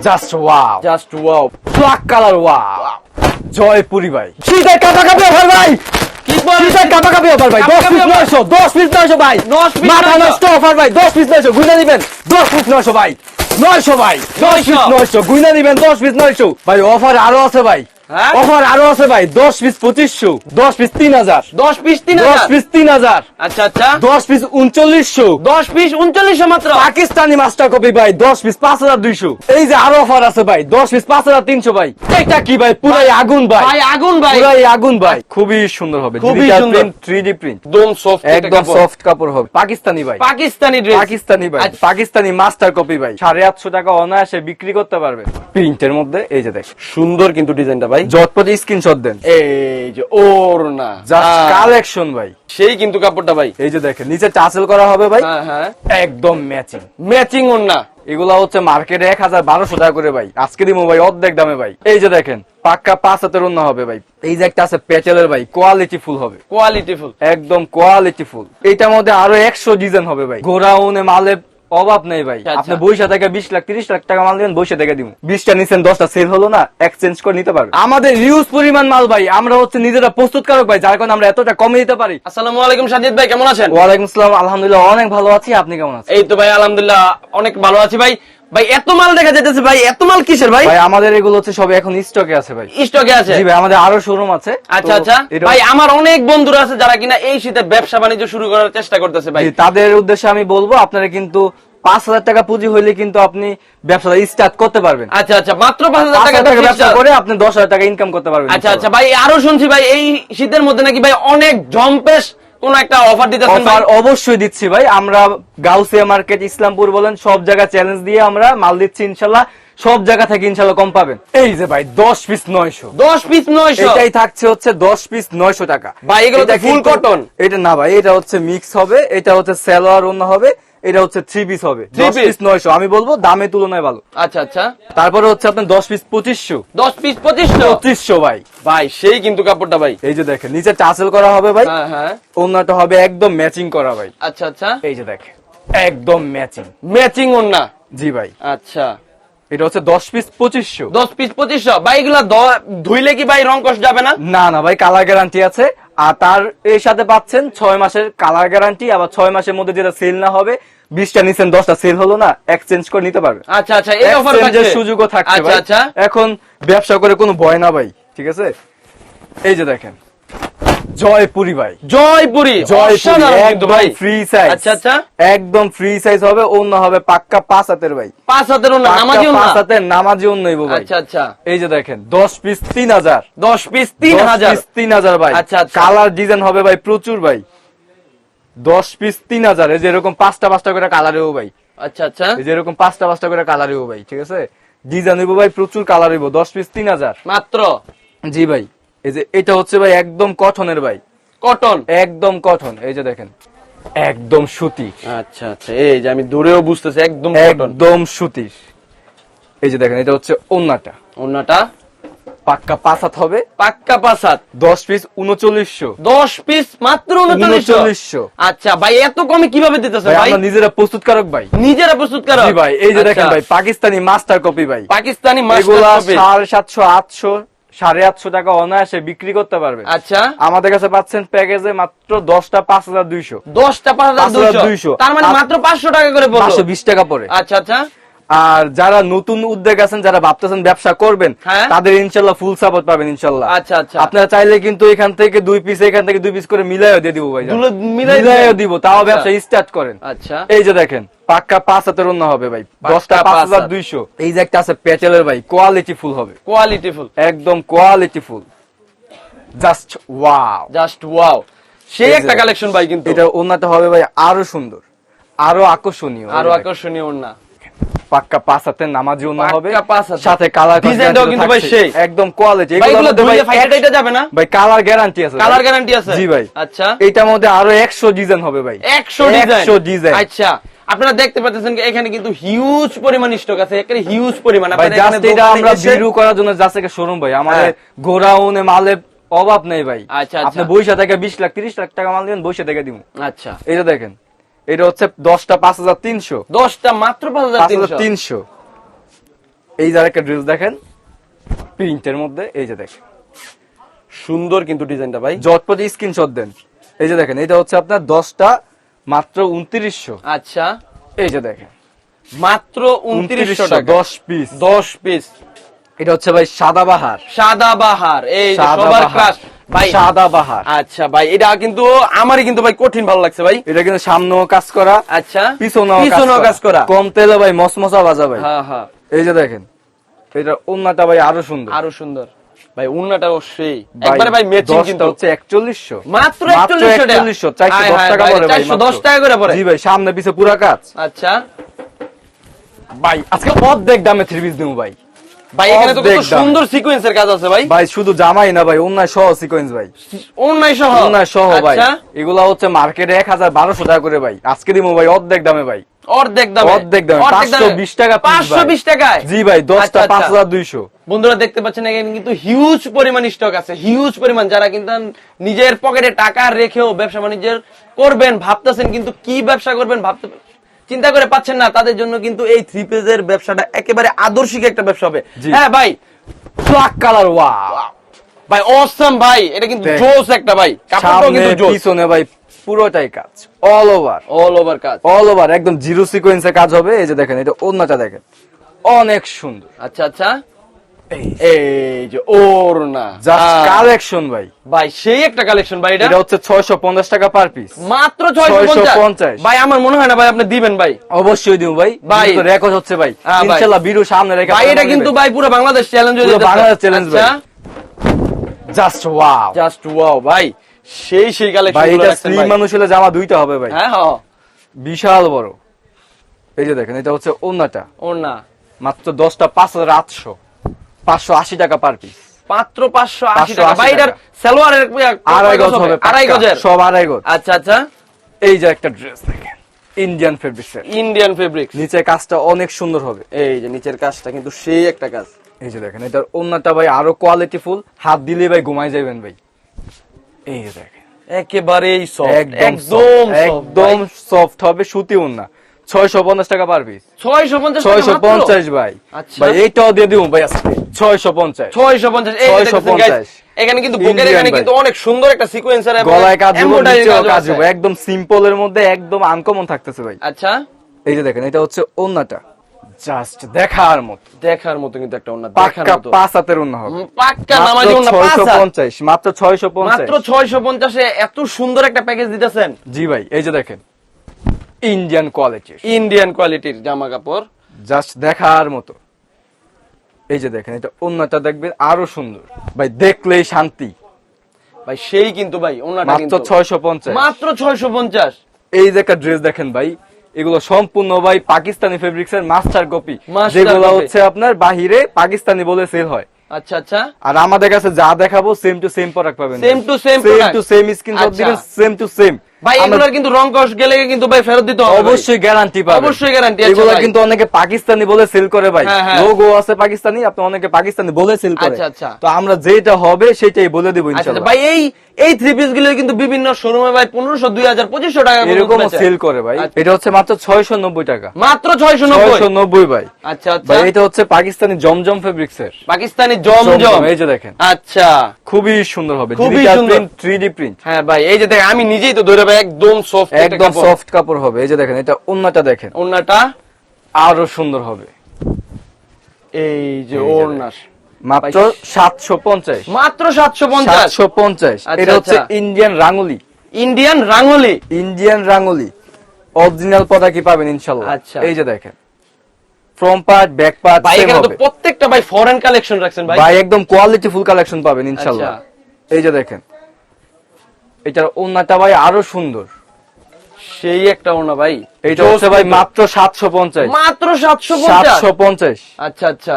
Just wow, just wow, black colour wow, Jaipuri ভাই, শীতে কাপা কাপি অফার ভাই, কি বল, শীতে কাপা কাপি অফার ভাই, 10 পিস 900, 10 পিস 900 ভাই, 10 পিস মাথা 900 নষ্ট অফার ভাই, 10 পিস 900 গুইনা দিবেন, 10 পিস 900 ভাই, 900 ভাই, 10 পিস 900 গুইনা দিবেন, 10 পিস 900 ভাই, অফার আরো আছে ভাই, হ্যাঁ? অফার আরো আছে ভাই, 10 পিস 2500, 10 পিস 3000, 10 পিস 10 3000, পিস 3000, আচ্ছা আচ্ছা, 10 পিস 3900, 10 পিস 3900 মাত্র, পাকিস্তানি মাস্টার কপি ভাই 10 পিস 5200, এই যে আরো অফার আছে ভাই 10 পিস 5300 ভাই, এটা কি ভাই পুরাই আগুন ভাই, ভাই আগুন ভাই, পুরাই আগুন ভাই, খুবই সুন্দর হবে, খুবই ডিজিটাল সুন্দর। প্রিন্ট 3D প্রিন্ট, একদম সফট, একদম সফট কাপড় হবে, পাকিস্তানি ভাই, পাকিস্তানি ড্রেস, পাকিস্তানি ভাই, আচ্ছা। পাকিস্তানি মাস্টার কপি ভাই, 850 টাকা অনায়াসে বিক্রি করতে পারবে প্রিন্টের মধ্যে, এই যে দেখ সুন্দর কিন্তু ডিজাইনটা ভাই, জটপট স্ক্রিনশট দেন, এই যে ওড়না, জাস্ট কালেকশন ভাই, সেই কিন্তু কাপড়টা ভাই, এই যে দেখেন নিচে টাসেল করা হবে ভাই, হ্যাঁ হ্যাঁ, একদম ম্যাচিং, ম্যাচিং ওড়না, এগুলা হচ্ছে মার্কেটে 1200 টাকা করে ভাই, আজকে দিব ভাই অর্ধেক দামে ভাই, এই যে দেখেন পাক্কা 5 হাতের ওন্না হবে ভাই, এই যে একটা আছে প্যাটেলের ভাই, কোয়ালিটি ফুল হবে, কোয়ালিটিফুল, একদম কোয়ালিটি ফুল, এইটার মধ্যে আরো 100 ডিজাইন হবে ভাই, গোরাউনে মালে অভাব নেই ভাই, আচ্ছা। আপনি বইসা থেকে 20 লাখ 30 লাখ টাকা মাল দিবেন, বইসা থেকে দিব, 20টা নিছেন 10টা সেল হলো না, এক্সচেঞ্জ করে নিতে পারবেন, আমাদের হিউজ পরিমাণ মাল ভাই, আমরা হচ্ছে নিজেরা প্রস্তুতকারক ভাই, যার কারণে আমরা এতটা কমে দিতে পারি। আসসালামু আলাইকুম সাজিদ ভাই, কেমন আছেন? ওয়ালাইকুম আসসালাম, আলহামদুলিল্লাহ অনেক ভালো আছি, আপনি কেমন আছেন? এই তো ভাই আলহামদুলিল্লাহ অনেক ভালো আছি ভাই। ভাই এত মাল দেখা যাইতেছে ভাই, এত মাল কিসের ভাই? ভাই আমাদের এগুলো হচ্ছে সব এখন স্টকে আছে ভাই, স্টকে আছে? জি ভাই, আমাদের আরো শোরুম আছে। আচ্ছা তো আচ্ছা এটা- ভাই, আমার অনেক বন্ধুরা আছে যারা কিনা এই শীতে ব্যবসা বাণিজ্য শুরু করার চেষ্টা করতেছে ভাই। জি, তাদের উদ্দেশ্যে আমি বলবো আপনারা কিন্তু 5000 টাকা পুঁজি হইলে কিন্তু আপনি ব্যবসাটা স্টার্ট করতে পারবেন, আচ্ছা আচ্ছা, মাত্র 5000 5000 টাকা ব্যবসা টাকা। করে আপনি 10000 টাকা ইনকাম করতে পারবেন। আচ্ছা আচ্ছা ভাই, আরো শুনছি ভাই এই শীতের মধ্যে নাকি ভাই অনেক জম্পেশ কোন একটা অফার দিতেছেন ভাই। অফার অবশ্যই দিচ্ছি ভাই, আমরা গাউসিয়া মার্কেট, ইসলামপুর বলেন, সব জায়গা চ্যালেঞ্জ দিয়ে আমরা মাল দিচ্ছি, ইনশাল্লাহ সব জায়গা থেকে ইনশাল্লাহ কম পাবেন। এই যে ভাই 10 পিস 900, 10 পিস 900, এটাই থাকছে হচ্ছে 10 পিস 900 টাকা ভাই এগুলো তো এটা ফুল কিন্তু- কটন। এটা না ভাই, এটা হচ্ছে মিক্স হবে, এটা হচ্ছে সালোয়ার ওন্না হবে, এটা হচ্ছে 3 পিস হবে, 10 piece? পিস 900, আমি বলবো দামে তুলনায় ভালো। আচ্ছা আচ্ছা, তারপরে হচ্ছে আপনার 10 পিস 2500, 10 পিস 2500, 2500 ভাই, ভাই সেই কিন্তু কাপড়টা ভাই। এই যে দেখেন নিচে টাসেল করা হবে ভাই, হ্যাঁ হ্যাঁ, ওন্নাটা হবে একদম ম্যাচিং করা ভাই, আচ্ছা আচ্ছা, এই যে দেখেন একদম ম্যাচিং, ম্যাচিং ওড়না, জি ভাই, আচ্ছা এটা হচ্ছে 10 পিস 2500। 10 পিস 2500 ভাই। এগুলা ধুইলে কি ভাই রং কষ যাবে না? না না ভাই, কালার গ্যারান্টি আছে, আর তার এর সাথে পাচ্ছেন 6 মাসের কালার গ্যারান্টি, আবার 6 মাসের মধ্যে যেটা সেল না হবে, 20টা নিছেন 10টা সেল হলো না, এক্সচেঞ্জ করে নিতে পারবে, আচ্ছা আচ্ছা, এই অফার এক্সচেঞ্জের সুযোগও থাকছে আচ্ছা ভাই, আচ্ছা, এখন ব্যবসা করে কোনো ভয় না ভাই, ঠিক আছে, এই যে দেখেন জয়পুরি ভাই, জয়পুরি, অসাধারণ কিন্তু ভাই। ফ্রি সাইজ, আচ্ছা আচ্ছা, একদম ফ্রি সাইজ হবে, অন্য হবে পাক্কা 5 হাতের ভাই, 5 হাতের ওড়না, পাক্কা নামাজি ওড়না। 5 হাতের নামাজি অন্য ভাই, আচ্ছা আচ্ছা, এই যে দেখেন 10 পিস 3000, 10 পিস 3000, 3000 ভাই, আচ্ছা, আচ্ছা। কালার ডিজাইন হবে ভাই প্রচুর ভাই, 10 পিস 3000, এই যে এরকম 5টা করে কালারেও ভাই, আচ্ছা আচ্ছা, এই যে এরকম 5টা করে কালারেও ভাই, ঠিক আছে, ডিজাইন হইব ভাই প্রচুর, কালার হইব, 10 পিস 3000 মাত্র। জি ভাই, এই যে এটা হচ্ছে ভাই একদম কটনের ভাই, কটন, একদম কটন, এই যে দেখেন একদম সুতি, আচ্ছা আচ্ছা, এই যে আমি দূরেও বুঝতেছি একদম কটন, একদম সুতির, এই যে দেখেন এটা হচ্ছে ওন্নাটা, ওড়নাটা পাক্কা 5 হাত হবে, পাক্কা 5 হাত, 10 পিস 3900, 10 পিস মাত্র 3900। 3900 আচ্ছা ভাই, এত কমে কিভাবে দিতেছে ভাই, ভাই? আমরা নিজেরা প্রস্তুতকারক ভাই, নিজেরা প্রস্তুত করো? জি ভাই, এই যে দেখেন আচ্ছা, ভাই পাকিস্তানি মাস্টার কপি ভাই, পাকিস্তানি এগুলা মাস্টার কপি। 750 800 850 টাকা অনায়াসে বিক্রি করতে পারবে, আচ্ছা, আমাদের কাছে পাচ্ছেন প্যাকেজে মাত্র 10টা 5200, 10টা 5200, তার মানে মাত্র 500 টাকা করে পড়লো। 520 টাকা পড়ে। আচ্ছা আচ্ছা, আর যারা নতুন উদ্যোগ আছেন, যারা ভাবতেছেন ব্যবসা করবেন, হ্যাঁ। তাদের ইনশাল্লাহ ফুল সাপোর্ট পাবেন ইনশাল্লাহ। আচ্ছা আচ্ছা, আপনারা চাইলে কিন্তু এখান থেকে 2 পিস, এখান থেকে 2 পিস করে মিলাইও দিয়ে দিব ভাই, মিলাই মিলাইও দিব, তাও আচ্ছা। ব্যবসা স্টার্ট করেন। আচ্ছা, এই যে দেখেন পাক্কা 5 হাতের ওন্না হবে ভাই, পাক্কা 10টা 5 5200, এই যে একটা আছে প্যাটেলের ভাই, কোয়ালিটি ফুল হবে, কোয়ালিটিফুল, একদম quality full, just wow, just wow, সেই এই যে একটা কালেকশন ভাই। কিন্তু এটা ওন্নাটা হবে ভাই আরো সুন্দর, আরো আকর্ষণীয়, আরো এই দেখেন, আকর্ষণীয় ওড়না, পাক্কা 5 হাতের নামাজি ওন্না হবে, পাক্কা 5 হাতের। সাথে কালার ডিজাইনটাও কিন্তু ভাই সেই। একদম কোয়ালিটি, ভাই এগুলোর এগুলো মধ্যে ভাই ধুইলে ফাইটা এটা যাবে না? ভাই কালার গ্যারান্টি আছে, কালার ভাই। গ্যারান্টি আছে? জি ভাই, আচ্ছা, এইটার মধ্যে আরো 100 ডিজাইন হবে ভাই, 100 ডিজাইন। আচ্ছা, আপনারা দেখতে পাচ্ছেন এখানে কিন্তু হিউজ পরিমাণ স্টক আছে, একেবারে হিউজ পরিমাণ। ভাই আপনারা জাস্ট এখানে এটা দোকানে আমরা এসে- ভিডিও করার জন্য জাস্ট একটা শোরুম ভাই, আমাদের গোরাউনে মালে অভাব নেই ভাই, আচ্ছা, আচ্ছা। আপনি বইসা থেকে 20 লাখ 30 লাখ টাকা মাল দিবেন, বইসা থেকে দিব। আচ্ছা, এটা দেখেন, এটা হচ্ছে 10টা 5300, 10টা মাত্র 5300। 5300, এই যে আরেকটা ড্রেস দেখেন প্রিন্টের মধ্যে, এই যে দেখেন সুন্দর কিন্তু ডিজাইনটা ভাই, জটপটি স্ক্রিনশট দেন। এই যে দেখেন এটা হচ্ছে আপনার 10টা মাত্র 2900। আচ্ছা এই যে দেখেন মাত্র 2900 টাকা 10 পিস। 10 পিস। এটা হচ্ছে ভাই সাদাবাহার, সাদাবাহার, এই যে সবার সাদাবাহার ক্রাশ ভাই, সাদাবাহার। আচ্ছা ভাই এটা কিন্তু আমারই কিন্তু ভাই কঠিন ভালো লাগছে ভাই। এটা কিন্তু সামনেও কাজ করা, আচ্ছা পিছনেও কাজ করা, কম তেলে ভাই মসমসা ভাজা ভাই। হ্যাঁ হ্যাঁ এই যে দেখেন এটা ওন্নাটা ভাই আরো সুন্দর, আরো সুন্দর ভাই, উন্নাটা অবশ্যই একবারে ভাই ম্যাচিং কিন্তু হচ্ছে 4100, মাত্র 4100 টাকা, 410 টাকা করে ভাই, 410 টাকা করে পড়ে জি ভাই, সামনে পিছে পুরো কাজ। আচ্ছা ভাই আজকে অর্ধেক দামে থ্রি পিস দেবো ভাই। ভাই এখানে তো কত অর্ধেক দাম। সুন্দর সিকোয়েন্সের কাজ আছে ভাই, ভাই শুধু জামাই না ভাই, অন্যায় সহ সিকোয়েন্স ভাই, অন্যায় সহ, অন্যায় সহ ভাই। আচ্ছা এগুলা হচ্ছে মার্কেটে 1200 টাকা করে ভাই, আজকে দিব ভাই অর্ধেক দামে ভাই, অর্ধেক দামে, অর্ধেক দামে 520 টাকা piece ভাই। 520 টাকায় জি ভাই, 10টা আচ্ছা, আচ্ছা। 5200। বন্ধুরা দেখতে পাচ্ছেন এখানে কিন্তু হিউজ পরিমাণ স্টক আছে, হিউজ পরিমাণ। যারা কিন্তু নিজের পকেটে টাকা রেখেও ব্যবসা বাণিজ্যের করবেন ভাবতেছেন, কিন্তু কি ব্যবসা করবেন ভাবতে চিন্তা করে পাচ্ছেন না, তাদের জন্য কিন্তু এই থ্রি পিসের ব্যবসাটা একেবারে আদর্শিক একটা ব্যবসা হবে। জি। হ্যাঁ ভাই, ব্ল্যাক কালার, ওয়াও ভাই অসাম ভাই, এটা কিন্তু দেখ। জোস একটা ভাই, কাপড়টাও সামনে কিন্তু জোস, পিছনে ভাই পুরোটাই কাজ, অল ওভার, অল ওভার কাজ। অল ওভার একদম জিরো সিকোয়েন্সে কাজ হবে। এই যে দেখেন এটা ওন্নাটা দেখেন অনেক সুন্দর, আচ্ছা আচ্ছা, এই যে ওড়না, জাস্ট কালেকশন ভাই। ভাই সেই একটা কালেকশন ভাই, এটা হচ্ছে 650 টাকা পার পিস, মাত্র 650 650। ভাই আমার মনে হয় না ভাই আপনি দিবেন ভাই, অবশ্যই দিব ভাই, ভাই। রেকর্ড হচ্ছে ভাই, হ্যাঁ ভাই। ইনশাআল্লাহ ভিডিও সামনে রেখে ভাই এটা কিন্তু ভাই পুরো বাংলাদেশ চ্যালেঞ্জ হয়ে পুরো যাচ্ছে, বাংলাদেশ চ্যালেঞ্জ ভাই। জাস্ট ওয়াও, জাস্ট ওয়াও ভাই, সেই কালেকশন ভাই গুলো এটা রাখছেন স্লিম ভাই। মানুষ হলে জামা দুইটা হবে ভাই, হ্যাঁ হ্যাঁ, বিশাল বড়। এই যে দেখেন এটা হচ্ছে ওন্নাটা, ওড়না মাত্র 10টা 5800, 580 টাকা পার পিস, মাত্র 580 টাকা 580 ভাই। এটার টাকা। সালোয়ারের আড়াই গজ হবে, আড়াই পাক্কা, গজের, সব আড়াই গজ। আচ্ছা আচ্ছা, এই যে একটা ড্রেস দেখেন ইন্ডিয়ান ফেব্রিক্সের, ইন্ডিয়ান ফেব্রিক্স, নিচে কাজটা অনেক সুন্দর হবে। এই যে নিচের কাজটা কিন্তু সেই একটা কাজ। এই যে দেখেন এটার ওন্নাটা ভাই আরো কোয়ালিটি ফুল, হাত দিলে ভাই ঘুমাই যাবেন ভাই। এই যে দেখেন একেবারেই সফট, একদম একদম একদম সফট হবে, সুতি ওন্না, 650 টাকা পার পিস, 650 650 ভাই। আচ্ছা। ভাই এইটাও দিয়ে দিব ভাই আজকে 650, 650। এই যে দেখতেছেন guys, 650 এখানে কিন্তু বুকের Indian এখানে ভাই। কিন্তু অনেক সুন্দর একটা সিকোয়েন্সার এবং গলায় কাজ হবে, embroidery নিচেও কাজও কাজ আছে। হবে, একদম সিম্পল এর মধ্যে একদম আনকমন থাকতেছে ভাই। আচ্ছা, এই যে দেখেন এটা হচ্ছে ওন্নাটা, জাস্ট দেখার মতো, দেখার মতো কিন্তু একটা ওন্না, দেখার পাক্কা মতো 5 হাতের ওন্না হবে, পাক্কা মাত্র নামাজি ওন্না 650, মাত্র 650। মাত্র 650 এ এত সুন্দর একটা প্যাকেজ দিতেছেন। জি ভাই, এই যে দেখেন ইন্ডিয়ান কোয়ালিটির, ইন্ডিয়ান কোয়ালিটির জামা কাপড়, জাস্ট দেখার মতো। এই যে দেখেন এটা ওন্নাটা দেখবেন আরো সুন্দর ভাই, দেখলেই শান্তি, ভাই সেই কিন্তু ভাই ওন্নাটা মাত্র কিন্তু 650। মাত্র 650। এই যে একটা ড্রেস দেখেন ভাই, এগুলো সম্পূর্ণ ভাই পাকিস্তানি ফেব্রিক্স এর মাস্টার কপি, Master যেগুলো copy। হচ্ছে আপনার বাহিরে পাকিস্তানি বলে সেল হয়। আচ্ছা আচ্ছা, আর আমাদের কাছে যা দেখাবো সেম টু সেম প্রোডাক্ট পাবেন, Same to same same product। To same screenshot আচ্ছা। দিবেন, সেম টু সেম। ভাই এগুলোর কিন্তু রং কস গেলে কিন্তু ভাই ফেরত দিতে হবে ভাই। অবশ্যই গ্যারান্টি পাবেন, অবশ্যই guarantee আছে এগুলো ভাই। কিন্তু অনেকে পাকিস্তানি বলে সেল করে ভাই, হ্যাঁ, হ্যাঁ। লোগো আছে পাকিস্তানি, আপনি অনেকে পাকিস্তানি বলে সেল করে। আচ্ছা, আচ্ছা। তো আমরা যেটা হবে সেটাই বলে দেব আচ্ছা ইনশাআল্লাহ। ভাই এই থ্রি পিস গুলো কিন্তু বিভিন্ন শোরুমে ভাই 1500, 2000, 2500 টাকা পর্যন্ত এরকম বেচে। সেল করে ভাই। আচ্ছা। এটা হচ্ছে মাত্র 690 টাকা, মাত্র 690। 690 ভাই। আচ্ছা আচ্ছা, ভাই এটা হচ্ছে পাকিস্তানি জমজম ফেব্রিক্স এর, পাকিস্তানি জমজম, এই যে দেখেন আচ্ছা খুবই সুন্দর হবে, খুবই ডিজিটাল সুন্দর। প্রিন্ট, 3D প্রিন্ট, হ্যাঁ ভাই এই যে দেখ আমি নিজেই তো ধরে ভাই একদম সফট, একদম সফট কাপড় হবে। এই যে দেখেন এটা ওন্নাটা দেখেন ওন্নাটা আরো সুন্দর হবে, এই যে এই যে ওড়না মাত্র 750, মাত্র 750। 750। আচ্ছা, এটা হচ্ছে আচ্ছা। Indian Rangoli, Indian Rangoli, Indian Rangoli original প্রোডাক্টই পাবেন ইনশাআল্লাহ। আচ্ছা। এই যে দেখেন ফ্রন্ট পার্ট ব্যাক পার্ট ভাই সেম এখানে তো হবে প্রত্যেকটা ভাই ফরেন কালেকশন রাখছেন ভাই। ভাই, একদম কোয়ালিটি ফুল কালেকশন পাবেন ইনশাআল্লাহ। আচ্ছা। এই যে দেখেন এটার ওন্নাটা ভাই আরো সুন্দর, সেই একটা ওড়না ভাই, এইটা হচ্ছে ভাই মাত্র 750, মাত্র 750। 750। আচ্ছা আচ্ছা,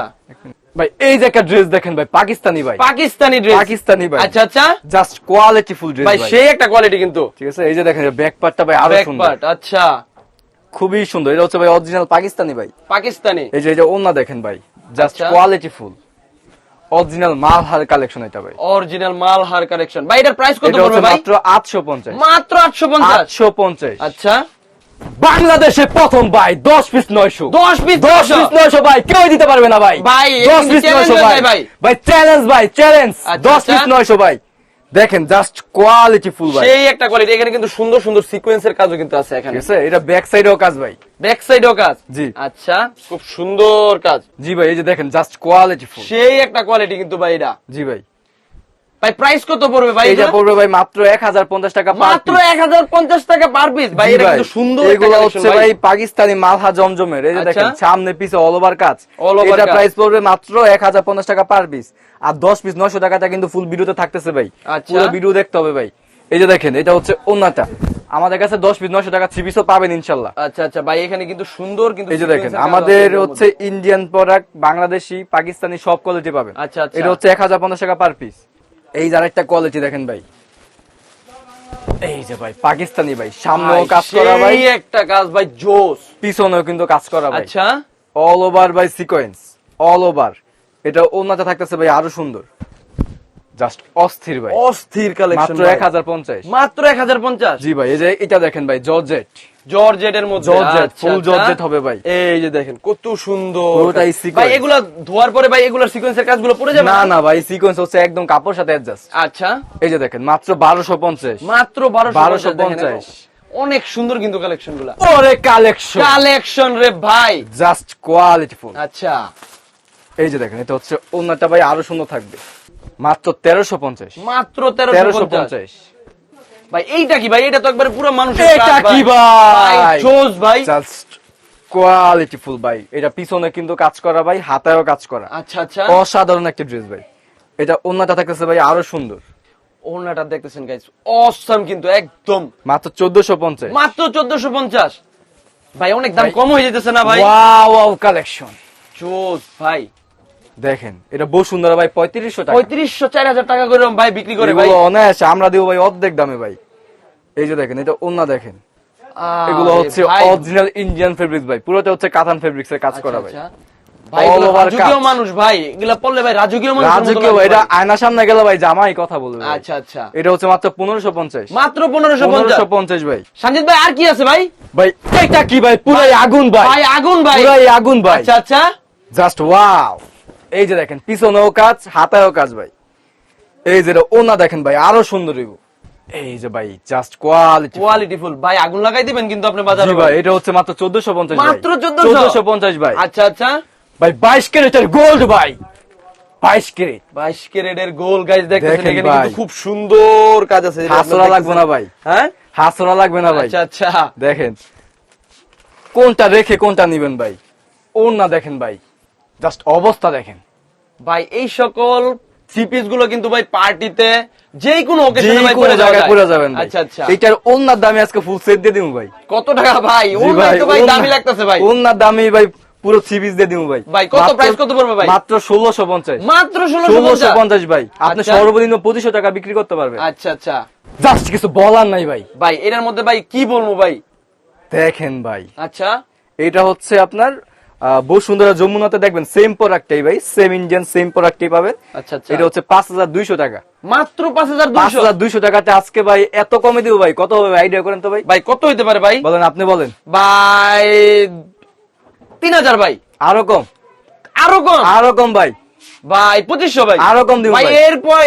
ভাই এই যে একটা ড্রেস দেখেন ভাই, পাকিস্তানি ভাই, পাকিস্তানি ড্রেস, পাকিস্তানি ভাই, আচ্ছা আচ্ছা জাস্ট কোয়ালিটি ফুল ড্রেস ভাই, ভাই, সেই একটা কোয়ালিটি কিন্তু। ঠিক আছে। এই যে দেখেন ব্যাক পার্টটা ভাই আরো ব্যাক সুন্দর, পার্ট, আচ্ছা খুবই সুন্দর। এটা হচ্ছে ভাই অরিজিনাল পাকিস্তানি ভাই। পাকিস্তানি, এই যে ওন্না দেখেন ভাই, জাস্ট আচ্ছা। Quality full original Malhar collection এটা ভাই। অরিজিনাল মালহার কালেকশন ভাই। এটার প্রাইস কত এটা পড়বে হচ্ছে ভাই? মাত্র 850, মাত্র 850। 850। আচ্ছা বাংলাদেশে প্রথম ভাই 10 পিস 900 10 পিস 10 পিস 900 ভাই কেউ দিতে পারবে না ভাই ভাই, 10 এটা পিস challenge 900 হয়ে ভাই যায় ভাই। ভাই চ্যালেঞ্জ আচ্ছা, 10 পিস আচ্ছা। 900 ভাই দেখেন জাস্ট কোয়ালিটি ফুল ভাই সেই একটা কোয়ালিটি। এখানে কিন্তু সুন্দর সুন্দর সিকোয়েন্সের কাজও কিন্তু আছে এখানে, ঠিক আছে এটা ব্যাক সাইডেও কাজ ভাই ব্যাক সাইডেও কাজ। জি। আচ্ছা, খুব সুন্দর কাজ। জি ভাই এই যে দেখেন জাস্ট কোয়ালিটি ফুল সেই একটা কোয়ালিটি কিন্তু ভাই এটা। জি ভাই ভাই প্রাইস কত পড়বে ভাই এইটা এটা? পড়বে ভাই মাত্র 1050 টাকা পার মাত্র 1050 টাকা পার পিস ভাই। এটা কিন্তু সুন্দর একটা এগুলো কালেকশন হচ্ছে ভাই। ভাই পাকিস্তানি মালহা জমজমের এই যে আচ্ছা। দেখেন সামনে পিছে অল ওভার কাজ All over এটা কাজ। প্রাইস পড়বে মাত্র 1050 টাকা পার পিস আর 10 পিস 900 টাকাটা কিন্তু ফুল ভিডিওতে থাকতেছে ভাই আচ্ছা। পুরো ভিডিও দেখতে হবে ভাই এই যে দেখেন এটা হচ্ছে ওন্নাটা আমাদের কাছে 10 পিস 900 টাকা 3 পিসও পাবেন ইনশাআল্লাহ আচ্ছা আচ্ছা ভাই, এখানে কিন্তু সুন্দর কিন্তু এই যে দেখেন sequence এর কাজ আমাদের আছে এর হচ্ছে মধ্যে। ইন্ডিয়ান প্রোডাক্ট বাংলাদেশি পাকিস্তানি সব কোয়ালিটি পাবেন আচ্ছা, আচ্ছা। এটা হচ্ছে 1050 টাকা পার পিস এই যে আরেকটা কোয়ালিটি দেখেন ভাই এই যে ভাই পাকিস্তানি ভাই সামনেও ভাই, কাজ করা ভাই সেই একটা কাজ ভাই, জোস। পিছনেও কিন্তু কাজ করা ভাই আচ্ছা, all over by sequence all over এটা ওন্নাটা থাকতেছে ভাই আরো সুন্দর জাস্ট অস্থির ভাই অস্থির কালেকশন মাত্র 1050 মাত্র 1050। জি ভাই এই যে এটা দেখেন ভাই জর্জেট জর্জেটের মধ্যে জর্জেট আচ্ছা, ফুল আচ্ছা। জর্জেট হবে ভাই এই যে দেখেন কত সুন্দর পুরোটাই sequence। ভাই। এগুলা ধোয়ার পরে ভাই এগুলার সিকোয়েন্সের কাজগুলো পড়ে যাবে না না ভাই সিকোয়েন্স হচ্ছে একদম কাপড় সাথে অ্যাডজাস্ট আচ্ছা, এই যে দেখেন মাত্র 1250 মাত্র 1250 1250 অনেক সুন্দর কিন্তু কালেকশন গুলা। ওরে কালেকশন কালেকশন রে ভাই। জাস্ট কোয়ালিটি ফুল আচ্ছা, এই যে দেখেন এটা হচ্ছে ওন্নাটা ভাই আরো সুন্দর থাকবে মাত্র 1350 মাত্র 1350 ভাই। এইটা কি ভাই? এটা তো একবারে পুরো মানুষের এটা কাজ কি ভাই? জোস ভাই। জাস্ট কোয়ালিটি ফুল ভাই এটা পিছনে কিন্তু কাজ করা ভাই হাতায়ও কাজ করা আচ্ছা আচ্ছা, অসাধারণ একটা ড্রেস ভাই এটা ওন্নাটা থাকতেছে ভাই আরো সুন্দর ওনাটা দেখতেছেন গাইস, অসাম কিন্তু একদম। মাত্র 1450 মাত্র 1450 ভাই। অনেক দাম ভাই, কম হয়ে যেতেছে না ভাই? ওয়াও কালেকশন জোস ভাই। দেখেন এটা বসুন্ধরা ভাই 3500 টাকা 3500 4000 টাকা করে ভাই বিক্রি করে ভাই। এগুলো অনায়াসে আমরা দেবো ভাই অর্ধেক দামে ভাই এই যে দেখেন এটা ওন্না দেখেন এগুলো হচ্ছে অরিজিনাল ইন্ডিয়ান ফেব্রিক্স ভাই পুরোটা হচ্ছে কাতান ফেব্রিক্স এর কাজ করা ভাই ভাই All এগুলো over রাজকীয় কাজ। মানুষ ভাই, এগুলা পড়লে ভাই রাজকীয় মানুষ। রাজকীয় ভাই, এটা আয়নার সামনে গেলে ভাই জামাই কথা বলবে ভাই। আচ্ছা আচ্ছা, এটা হচ্ছে মাত্র 1550 মাত্র 1550 1550 ভাই সঞ্জিত ভাই। আর কি আছে ভাই? ভাই এটা কি ভাই পুরাই আগুন ভাই ভাই আগুন ভাই। পুরাই আগুন ভাই আচ্ছা আচ্ছা, জাস্ট ওয়াও এই যে দেখেন পিছনেও কাজ হাতায়ও কাজ ভাই এই যে ওনা দেখেন ভাই আরো সুন্দর হইব এই যে ভাই জাস্ট কোয়ালিটি কোয়ালিটিফুল ভাই। আগুন লাগাই দিবেন কিন্তু আপনি বাজারে ভাই এটা হচ্ছে মাত্র 1450 ভাই মাত্র 1450 ভাই আচ্ছা আচ্ছা ভাই 22 ক্যারেটের গোল্ড ভাই 22 ক্যারেট 22 ক্যারেটের গোল গাইস দেখতেছেন। দেখেন এখানে ভাই। কিন্তু খুব সুন্দর কাজ আছে। যেটা হাসরা আপনারা লাগবে না ভাই হ্যাঁ, হাসরা লাগবে না ভাই আচ্ছা আচ্ছা। দেখেন কোনটা রেখে কোনটা নিবেন ভাই ওর না দেখেন ভাই জাস্ট অবস্থা দেখেন ভাই এই সকল থ্রি পিস গুলো কিন্তু ভাই পার্টিতে যে কোনো যে ওকেশনে ভাই কোনো পরে জায়গায় যাওয়া পরে যায়। যাবেন ভাই আচ্ছা আচ্ছা, এটার ওন্নার দামে আজকে ফুল সেট দিয়ে দিমু ভাই কত টাকা ভাই? জি ওর তো ভাই ওন্না- দামি লাগতেছে ভাই। ওন্নার দামে ভাই পুরো থ্রি পিস দিয়ে দিমু ভাই ভাই, কত price কত পড়বে ভাই? মাত্র 1650 মাত্র 1650 1650 ভাই আপনি আচ্ছা। সর্বনিম্ন 2500 টাকা বিক্রি করতে পারবেন আচ্ছা আচ্ছা জাস্ট কিছু বলার নাই ভাই ভাই। এটার মধ্যে ভাই কি বলবো ভাই? দেখেন ভাই আচ্ছা, এটা হচ্ছে আপনার বসুন্ধরা যমুনাতে দেখবেন সেম প্রোডাক্টটাই ভাই সেম ইন্ডিয়ান সেম প্রোডাক্টই পাবেন আচ্ছা আচ্ছা। এটা হচ্ছে 5200 টাকা মাত্র 5200 5200 টাকাতে আজকে ভাই এত কমে দিব ভাই কত হবে আইডিয়া করেন তো ভাই ভাই। কত হইতে পারে ভাই? বলেন আপনি বলেন ভাই 3000 ভাই। আরো কম আরো কম আরো কম ভাই ভাই 2500 ভাই। আরো কম দিব ভাই ভাই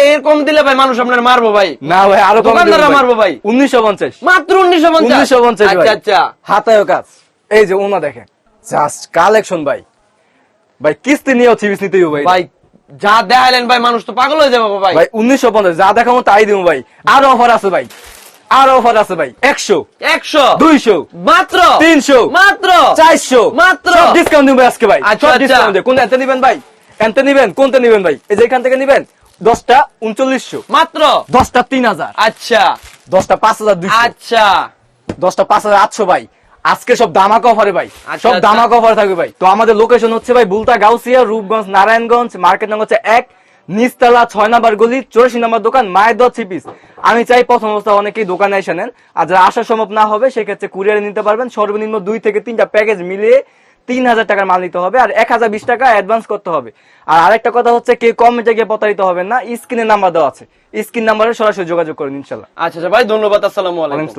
এর কম দিলে ভাই মানুষ আপনার মারবো ভাই। না ভাই আরো কম দিব দোকানদাররা ভাই। মারবো ভাই। 1950 মাত্র 1950 1950 ভাই আচ্ছা আচ্ছা হাতায়ও কাজ এই যে ওনা দেখেন জাস্ট কালেকশন ভাই ভাই কিস্তি নিয়েও থ্রি পিস নিতে দিব ভাই ভাই যা দেখাইলেন ভাই মানুষ তো পাগল হয়ে যাবে ভাই। ভাই 1950 যা দেখাবো তাই দিব ভাই আরো অফার আছে ভাই আরো অফার আছে ভাই 100 100 200 মাত্র 300 মাত্র 400 মাত্র। সব ডিসকাউন্ট দিব আজকে ভাই আচ্ছা, সব আচ্ছা। ডিসকাউন্ট কোন এতে নিবেন ভাই এতে নিবেন কোনটা নিবেন ভাই এই যে এখান থেকে নিবেন 10টা 3900 মাত্র 10টা 3000 আচ্ছা 10টা 5200 আচ্ছা 10টা 5800 ভাই আজকে সব দামাকা অফারে ভাই আচ্ছা, সব আচ্ছা। দামাকা অফারে থাকবে ভাই তো আমাদের লোকেশন হচ্ছে ভাই বুলতা গাউসিয়া রূপগঞ্জ নারায়ণগঞ্জ মার্কেট নম্বর হচ্ছে 1 নিচতলা 6 নম্বর গলি 84 নম্বর দোকান মায়ের দোয়া থ্রি পিস আমি চাই প্রথম অবস্থা অনেকেই দোকানে এসে নেন আর যারা আসা সম্ভব না হবে সেক্ষেত্রে কুরিয়ারে নিতে পারবেন সর্বনিম্ন 2 থেকে 3টা প্যাকেজ মিলিয়ে 3000 টাকার মাল নিতে হবে আর 1020 টাকা অ্যাডভান্স করতে হবে আর আরেকটা কথা হচ্ছে কেউ কমেন্টে গিয়ে প্রতারিত হবেন না স্ক্রিনে নাম্বার দেওয়া আছে স্ক্রিন নাম্বারে সরাসরি যোগাযোগ করুন ইনশাআল্লাহ আচ্ছা ভাই। ধন্যবাদ। আসসালামু আলাইকুম।